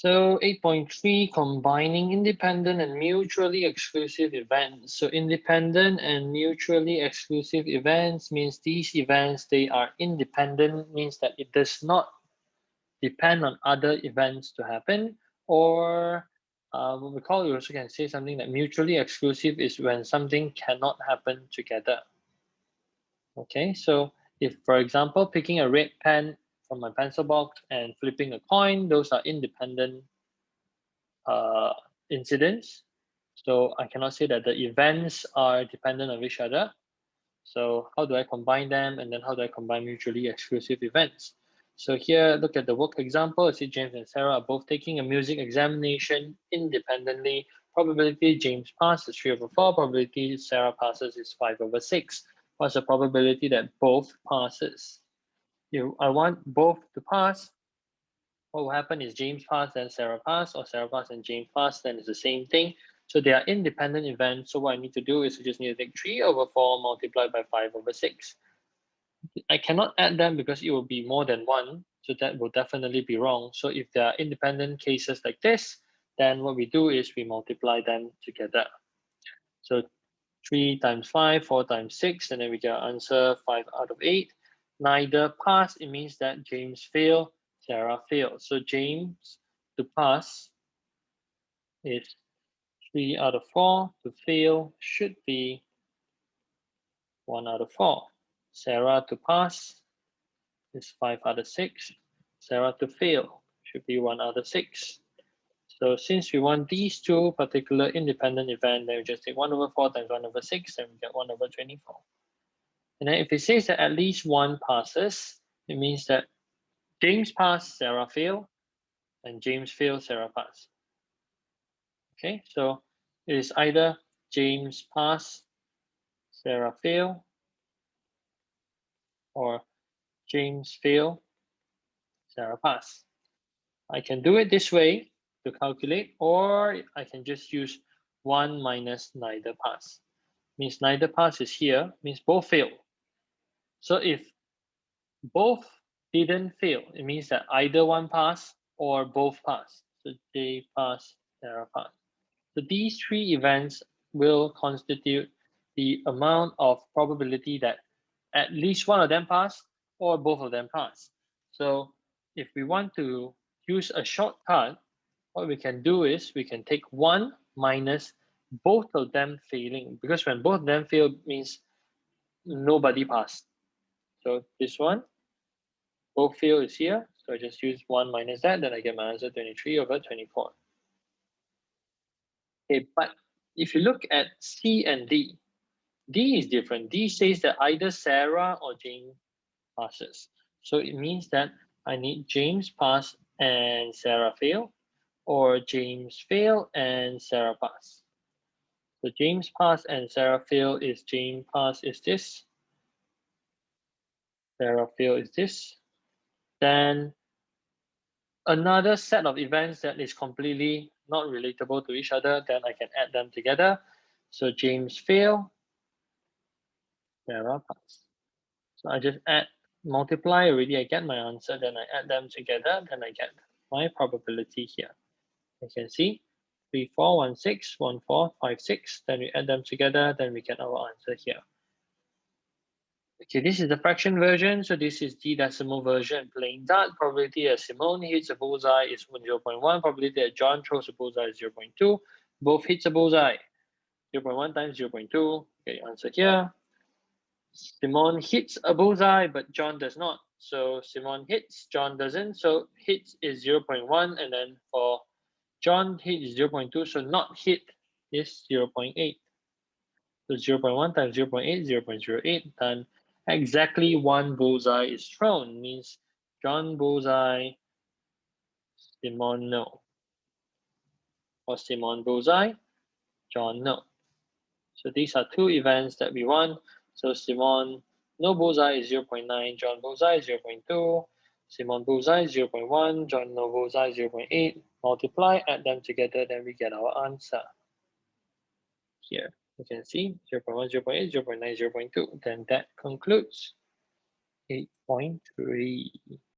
So 8.3, combining independent and mutually exclusive events. So independent and mutually exclusive events means these events, they are independent, means that it does not depend on other events to happen, or what we call, you also can say something that mutually exclusive is when something cannot happen together. Okay, so if, for example, picking a red pen from my pencil box and flipping a coin, those are independent uh, incidents. So I cannot say that the events are dependent on each other. So how do I combine them? And then how do I combine mutually exclusive events? So here, look at the work example. I see James and Sarah are both taking a music examination independently. Probability James passes 3/4. Probability Sarah passes is 5/6. What's the probability that both passes? If I want both to pass, what will happen is James pass, then Sarah pass, or Sarah pass and James pass, then it's the same thing. So they are independent events. So what I need to do is I just need to take 3/4 multiplied by 5/6. I cannot add them because it will be more than one. So that will definitely be wrong. So if there are independent cases like this, then what we do is we multiply them together. So 3 times 5, 4 times 6, and then we get our answer 5/8. Neither pass, it means that James failed, Sarah failed. So James to pass is 3/4. To fail should be 1/4. Sarah to pass is 5/6. Sarah to fail should be 1/6. So since we want these two particular independent events, then we just take 1/4 times 1/6, and we get 1/24. And then if it says that at least one passes, it means that James passed, Sarah failed, and James failed, Sarah passed. Okay, so it is either James pass, Sarah fail, or James fail, Sarah pass. I can do it this way to calculate, or I can just use 1 minus neither pass. Means neither pass is here, means both fail. So if both didn't fail, it means that either one pass or both pass. So J pass, Sarah pass. So these three events will constitute the amount of probability that at least one of them pass or both of them pass. So if we want to use a shortcut, what we can do is we can take 1 minus both of them failing, because when both of them fail means nobody passed. So this one, both fail is here. So I just use 1 minus that, then I get my answer 23/24. Okay, but if you look at C and D, D is different. D says that either Sarah or Jane passes. So it means that I need James pass and Sarah fail, or James fail and Sarah pass. So James pass and Sarah fail is James pass is this, Sarah fail is this. Then another set of events that is completely not relatable to each other, then I can add them together. So James fail, Sarah pass. So I just add, multiply already, I get my answer, then I add them together, then I get my probability here. You can see 3, 4, 1, 6, 1, 4, 5, 6. Then we add them together, then we get our answer here. Okay, this is the fraction version. So this is the decimal version. Playing dart, probability that Simone hits a bullseye is 0.1. Probability that John throws a bullseye is 0.2. Both hits a bullseye. 0.1 times 0.2. Okay, answer here. Simone hits a bullseye, but John does not. So Simone hits, John doesn't. So hits is 0.1, and then for John hit is 0.2, so not hit is 0.8. So 0.1 times 0.8, 0.08, then exactly one bullseye is thrown, means John bullseye, Simone no. Or Simone bullseye, John no. So these are two events that we want. So Simone no bullseye is 0.9, John bullseye is 0.2, Simone bullseye is 0.1, John no bullseye is 0.8. Multiply, add them together, then we get our answer. Here you can see 0.1, 0.8, 0.9, 0.2. Then that concludes 8.3.